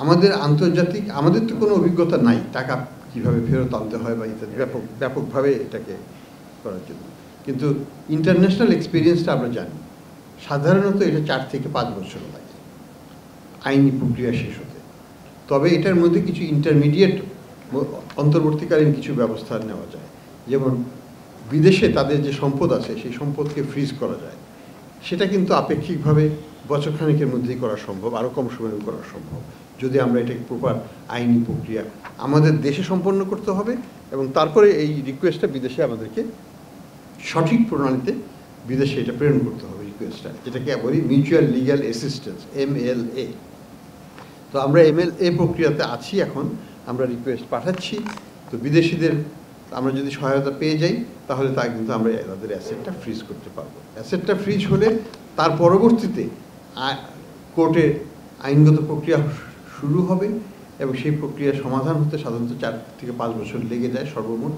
আমাদের আন্তর্জাতিক আমাদের তো কোনো অভিজ্ঞতা নাই টাকা কীভাবে ফেরত আনতে হয় বা ইত্যাদি ব্যাপকভাবে এটাকে করার জন্য, কিন্তু ইন্টারন্যাশনাল এক্সপিরিয়েন্সটা আমরা জানি সাধারণত এটা 4 থেকে 5 বছর লাগে আইনি প্রক্রিয়া শেষ হতে। তবে এটার মধ্যে কিছু ইন্টারমিডিয়েট অন্তর্বর্তীকালীন কিছু ব্যবস্থা নেওয়া যায়, যেমন বিদেশে তাদের যে সম্পদ আছে সেই সম্পদকে ফ্রিজ করা যায়, সেটা কিন্তু আপেক্ষিকভাবে বছরখানেকের মধ্যেই করা সম্ভব, আরও কম সময়ে করা সম্ভব যদি আমরা এটাকে প্রপার আইনি প্রক্রিয়া আমাদের দেশে সম্পন্ন করতে হবে, এবং তারপরে এই রিকোয়েস্টটা বিদেশে আমাদেরকে সঠিক প্রণালীতে বিদেশে এটা প্রেরণ করতে হবে রিকোয়েস্টটা, যেটাকে বলি মিউচুয়াল লিগ্যাল অ্যাসিস্ট্যান্স MLA। তো আমরা MLA প্রক্রিয়াতে আছি এখন, আমরা রিকোয়েস্ট পাঠাচ্ছি। তো বিদেশিদের আমরা যদি সহায়তা পেয়ে যাই তাহলে তা কিন্তু আমরা তাদের অ্যাসেটটা ফ্রিজ করতে পারবো। অ্যাসেটটা ফ্রিজ হলে তার পরবর্তীতে কোর্টে আইনগত প্রক্রিয়া শুরু হবে, এবং সেই প্রক্রিয়ার সমাধান হতে সাধারণত 4 থেকে 5 বছর লেগে যায় সর্বমোট,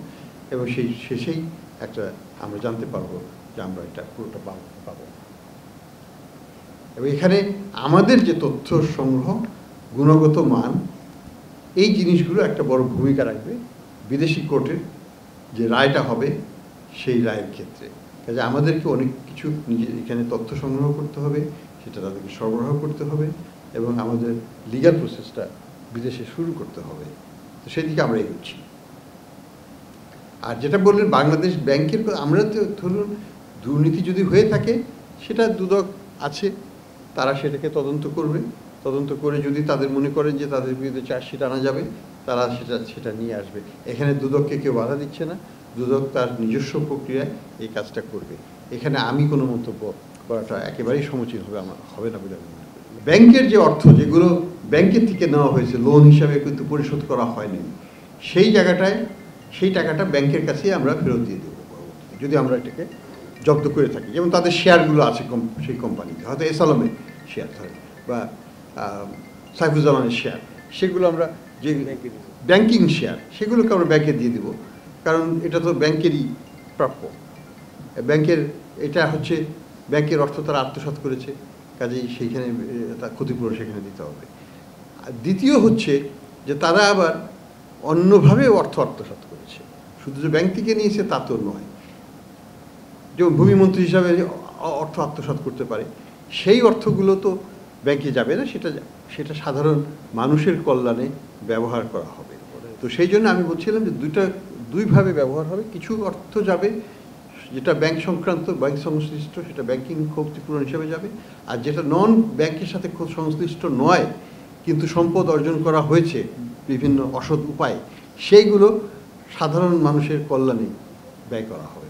এবং সেই শেষেই একটা আমরা জানতে পারবো যে আমরা এটা পুরোটা পাবো। এবং এখানে আমাদের যে তথ্য সংগ্রহ, গুণগত মান, এই জিনিসগুলো একটা বড় ভূমিকা রাখবে বিদেশি কোর্টের যে রায়টা হবে সেই রায়ের ক্ষেত্রে। কাজে আমাদেরকে অনেক কিছু নিজে এখানে তথ্য সংগ্রহ করতে হবে, সেটা তাদেরকে সরবরাহ করতে হবে, এবং আমাদের লিগ্যাল প্রসেসটা বিদেশে শুরু করতে হবে। তো সেদিকে আমরা এগোচ্ছি। আর যেটা বললেন বাংলাদেশ ব্যাংকের, আমরা তো ধরুন দুর্নীতি যদি হয়ে থাকে সেটা দুদক আছে, তারা সেটাকে তদন্ত করবে, তদন্ত করে যদি তাদের মনে করেন যে তাদের বিরুদ্ধে চার্জশিট আনা যাবে, তারা সেটা নিয়ে আসবে। এখানে দুদককে কেউ বাধা দিচ্ছে না, দুদক তার নিজস্ব প্রক্রিয়ায় এই কাজটা করবে। এখানে আমি কোনো মন্তব্য করাটা একেবারেই সমীচীন হবে না বলে আমি মনে করি। ব্যাংকের যে অর্থ যেগুলো ব্যাংকের থেকে নেওয়া হয়েছে লোন হিসাবে কিন্তু পরিশোধ করা হয়নি, সেই টাকাটা ব্যাংকের কাছেই আমরা ফেরত দিয়ে দেবো যদি আমরা এটাকে জব্দ করে থাকি। যেমন তাদের শেয়ারগুলো আছে সেই কোম্পানিতে, হয়তো এসালমের শেয়ার থাকে বা সাইফুজ্জামানের শেয়ার, সেগুলো আমরা যে ব্যাংকিং শেয়ার সেগুলোকে আমরা ব্যাংকে দিয়ে দেবো, কারণ এটা তো ব্যাংকেরই প্রাপ্য। এটা হচ্ছে ব্যাংকের অর্থ তারা আত্মসাৎ করেছে, কাজেই সেইখানে তার ক্ষতিপূরণ সেখানে দিতে হবে। দ্বিতীয় হচ্ছে যে তারা আবার অন্যভাবে অর্থ আত্মসাৎ করেছে, শুধু যে ব্যাংক থেকে নিয়েছে তা তো নয়। যেমন ভূমিমন্ত্রী হিসাবে অর্থ আত্মসাৎ করতে পারে, সেই অর্থগুলো তো ব্যাংকে যাবে না, সেটা সাধারণ মানুষের কল্যাণে ব্যবহার করা হবে। তো সেই জন্য আমি বলছিলাম যে দুইভাবে ব্যবহার হবে। কিছু অর্থ যাবে যেটা ব্যাংক সংক্রান্ত, ব্যাংক সংশ্লিষ্ট, সেটা ব্যাংকিং ক্ষতিপূরণ হিসাবে যাবে, আর যেটা নন ব্যাংকের সাথে সংশ্লিষ্ট নয় কিন্তু সম্পদ অর্জন করা হয়েছে বিভিন্ন অসৎ উপায়ে, সেইগুলো সাধারণ মানুষের কল্যাণে ব্যয় করা হবে।